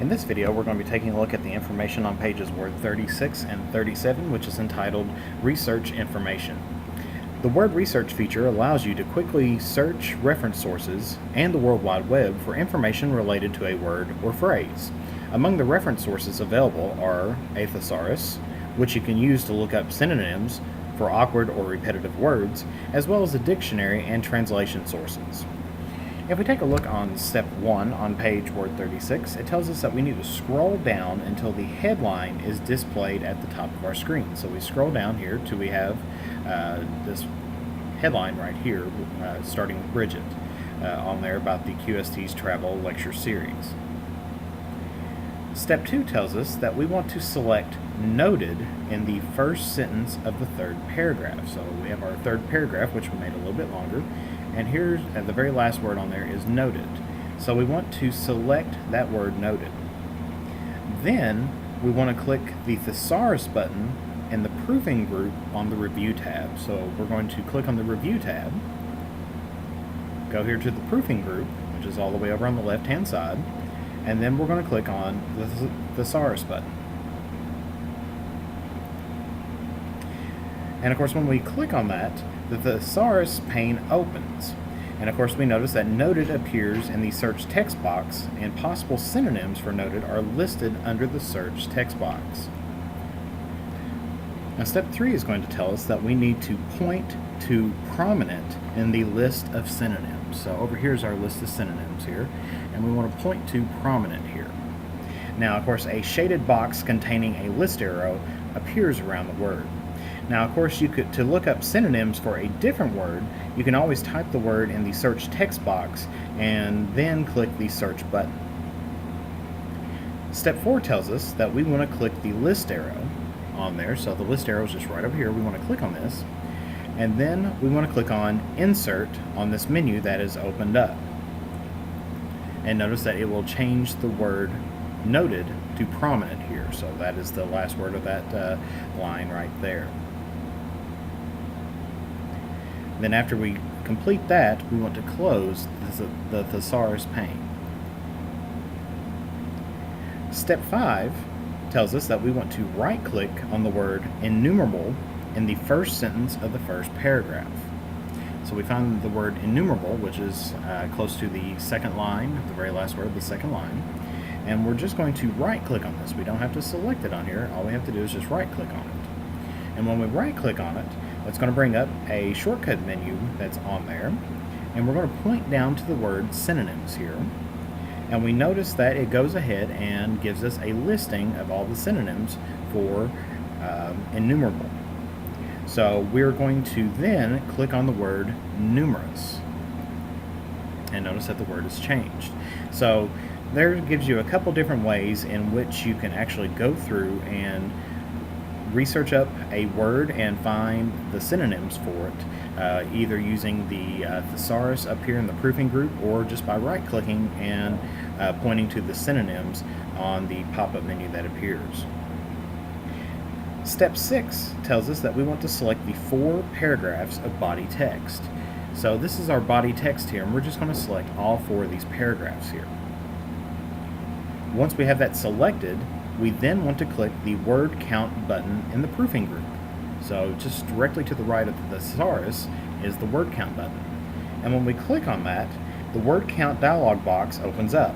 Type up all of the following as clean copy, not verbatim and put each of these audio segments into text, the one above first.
In this video, we're going to be taking a look at the information on pages Word 36 and 37, which is entitled Research Information. The Word Research feature allows you to quickly search reference sources and the World Wide Web for information related to a word or phrase. Among the reference sources available are a thesaurus, which you can use to look up synonyms for awkward or repetitive words, as well as a dictionary and translation sources. If we take a look on step 1 on page Word 36, it tells us that we need to scroll down until the headline is displayed at the top of our screen. So we scroll down here till we have this headline right here, starting with Bridget, on there about the QST's travel lecture series. Step 2 tells us that we want to select Noted in the first sentence of the third paragraph. So we have our third paragraph, which we made a little bit longer, and here's the very last word on there is Noted. So we want to select that word Noted. Then we want to click the thesaurus button in the proofing group on the Review tab. So we're going to click on the Review tab, go here to the proofing group, which is all the way over on the left hand side, and then we're going to click on the thesaurus button. And of course, when we click on that, the thesaurus pane opens. And of course, we notice that Noted appears in the search text box, and possible synonyms for Noted are listed under the search text box. Now, step 3 is going to tell us that we need to point to prominent in the list of synonyms. So over here is our list of synonyms here, and we want to point to prominent here. Now, of course, a shaded box containing a list arrow appears around the word. Now, of course, to look up synonyms for a different word, you can always type the word in the search text box and then click the search button. Step 4 tells us that we want to click the list arrow on there. So the list arrow is just right over here. We want to click on this, and then we want to click on Insert on this menu that is opened up. And notice that it will change the word Noted to prominent here. So that is the last word of that line right there. Then after we complete that, we want to close the thesaurus pane. Step 5 tells us that we want to right-click on the word innumerable in the first sentence of the first paragraph. So we find the word innumerable, which is close to the second line, the very last word of the second line, and we're just going to right-click on this. We don't have to select it on here. All we have to do is just right-click on it. And when we right-click on it, it's going to bring up a shortcut menu that's on there, and we're going to point down to the word synonyms here, and we notice that it goes ahead and gives us a listing of all the synonyms for innumerable. So we're going to then click on the word numerous, and notice that the word is changed. So there gives you a couple different ways in which you can actually go through and research up a word and find the synonyms for it, either using the thesaurus up here in the proofing group, or just by right-clicking and pointing to the synonyms on the pop-up menu that appears. Step 6 tells us that we want to select the 4 paragraphs of body text. So this is our body text here, and we're just going to select all 4 of these paragraphs here. Once we have that selected, we then want to click the word count button in the proofing group. So just directly to the right of the thesaurus is the word count button. And when we click on that, the word count dialog box opens up.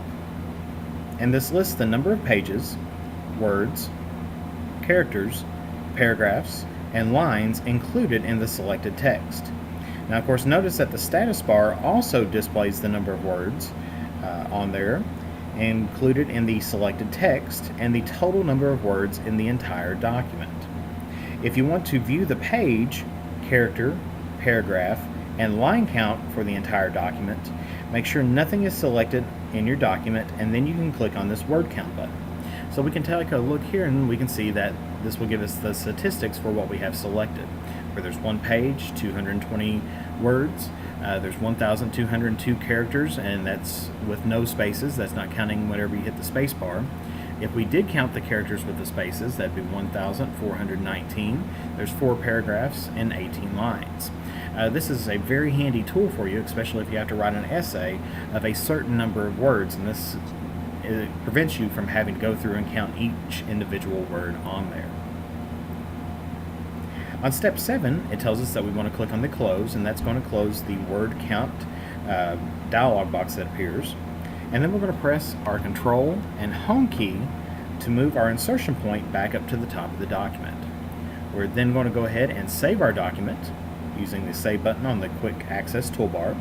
And this lists the number of pages, words, characters, paragraphs, and lines included in the selected text. Now, of course, notice that the status bar also displays the number of words on there included in the selected text and the total number of words in the entire document. If you want to view the page, character, paragraph, and line count for the entire document, make sure nothing is selected in your document, and then you can click on this word count button. So we can take a look here, and we can see that this will give us the statistics for what we have selected. Where there's one page, 220 words, there's 1,202 characters, and that's with no spaces. That's not counting whenever you hit the space bar. If we did count the characters with the spaces, that'd be 1,419. There's 4 paragraphs and 18 lines. This is a very handy tool for you, especially if you have to write an essay of a certain number of words, and this it prevents you from having to go through and count each individual word on there. On step 7, it tells us that we want to click on the close, and that's going to close the word count dialog box that appears. And then we're going to press our Control and Home key to move our insertion point back up to the top of the document. We're then going to go ahead and save our document using the Save button on the Quick Access toolbar.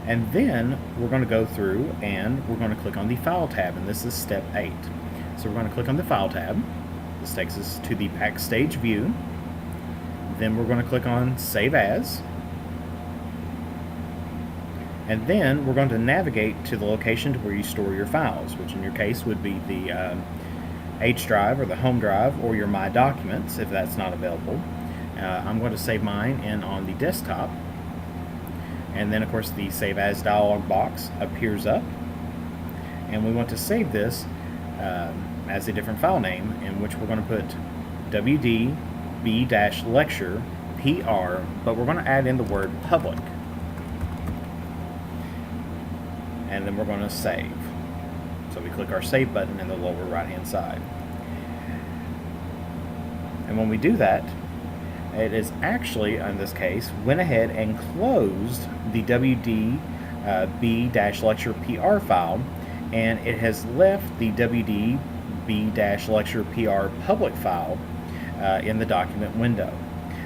And then we're going to go through and we're going to click on the File tab, and this is step 8. So we're going to click on the File tab. This takes us to the Backstage view. Then we're going to click on Save As. And then we're going to navigate to the location to where you store your files, which in your case would be the H drive or the home drive or your My Documents if that's not available. I'm going to save mine in on the desktop. And then of course the Save As dialog box appears up. And we want to save this as a different file name, in which we're going to put WD-B-lecture PR, but we're going to add in the word public. And then we're going to save. So we click our Save button in the lower right hand side. And when we do that, it is actually, in this case, went ahead and closed the WD-B-lecture PR file, and it has left the WD-B-lecture PR public file in the document window.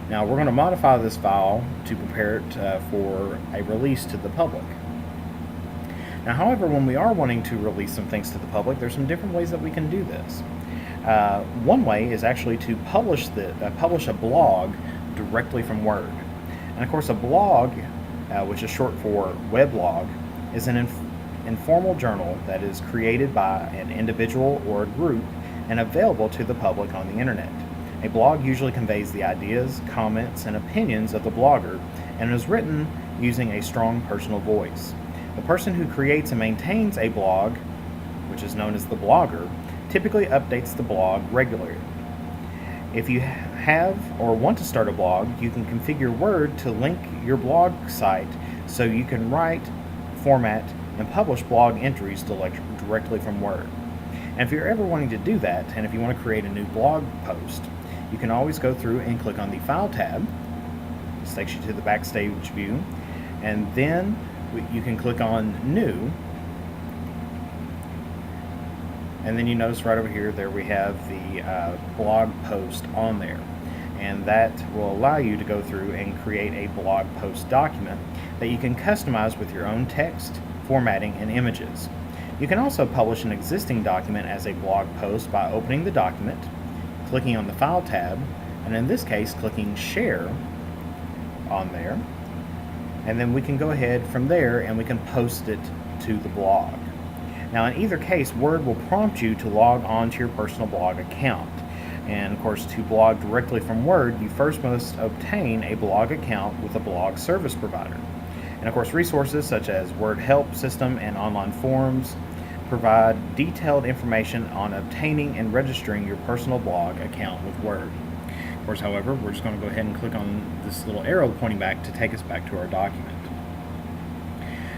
Now we're going to modify this file to prepare it for a release to the public. Now, however, when we are wanting to release some things to the public, there's some different ways that we can do this. One way is actually to publish a blog directly from Word. And of course, a blog, which is short for weblog, is an informal journal that is created by an individual or a group and available to the public on the internet. A blog usually conveys the ideas, comments, and opinions of the blogger and is written using a strong personal voice. The person who creates and maintains a blog, which is known as the blogger, typically updates the blog regularly. If you have or want to start a blog, you can configure Word to link your blog site so you can write, format, and publish blog entries directly from Word. And if you're ever wanting to do that, and if you want to create a new blog post, you can always go through and click on the File tab. This takes you to the Backstage view, and then you can click on New, and then you notice right over here there we have the blog post on there, and that will allow you to go through and create a blog post document that you can customize with your own text, formatting, and images. You can also publish an existing document as a blog post by opening the document, clicking on the File tab, and in this case clicking Share on there. And then we can go ahead from there and we can post it to the blog. Now in either case, Word will prompt you to log on to your personal blog account. And of course, to blog directly from Word, you first must obtain a blog account with a blog service provider. And of course, resources such as Word Help System and online forums provide detailed information on obtaining and registering your personal blog account with Word. Of course, however, we're just going to go ahead and click on this little arrow pointing back to take us back to our document.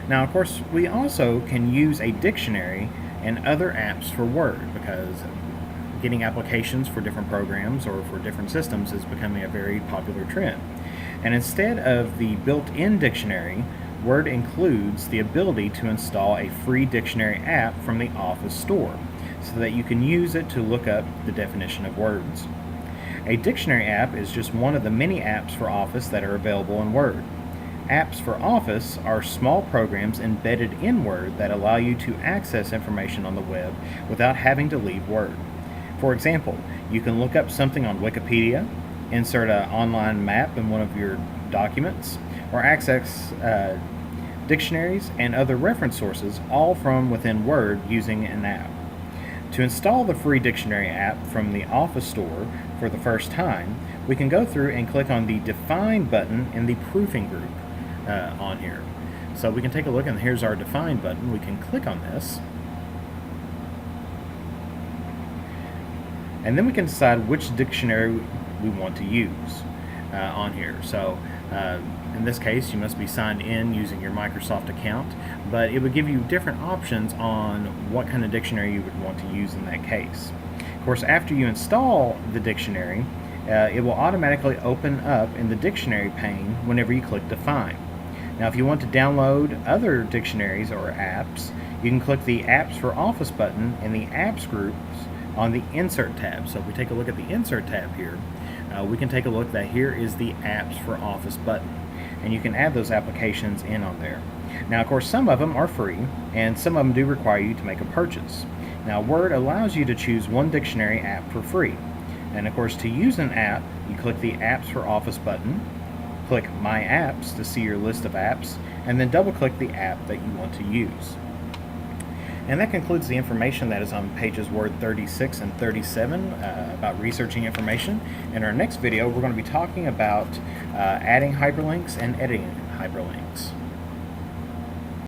Now, of course, we also can use a dictionary and other apps for Word, because getting applications for different programs or for different systems is becoming a very popular trend. And instead of the built-in dictionary, Word includes the ability to install a free dictionary app from the Office store so that you can use it to look up the definition of words. A dictionary app is just one of the many apps for Office that are available in Word. Apps for Office are small programs embedded in Word that allow you to access information on the web without having to leave Word. For example, you can look up something on Wikipedia, insert an online map in one of your documents, or access dictionaries and other reference sources, all from within Word using an app. To install the free dictionary app from the Office store for the first time, we can go through and click on the Define button in the Proofing group on here. So we can take a look, and here's our Define button. We can click on this, and then we can decide which dictionary we want to use on here. So In this case, you must be signed in using your Microsoft account, but it would give you different options on what kind of dictionary you would want to use in that case. Of course, after you install the dictionary, it will automatically open up in the dictionary pane whenever you click Define. Now, if you want to download other dictionaries or apps, you can click the Apps for Office button in the Apps groups on the Insert tab. So if we take a look at the Insert tab here, we can take a look that here is the Apps for Office button, and you can add those applications in on there. Now, of course, some of them are free, and some of them do require you to make a purchase. Now, Word allows you to choose one dictionary app for free. And of course, to use an app, you click the Apps for Office button, click My Apps to see your list of apps, and then double-click the app that you want to use. And that concludes the information that is on pages Word 36 and 37 about researching information. In our next video, we're going to be talking about adding hyperlinks and editing hyperlinks.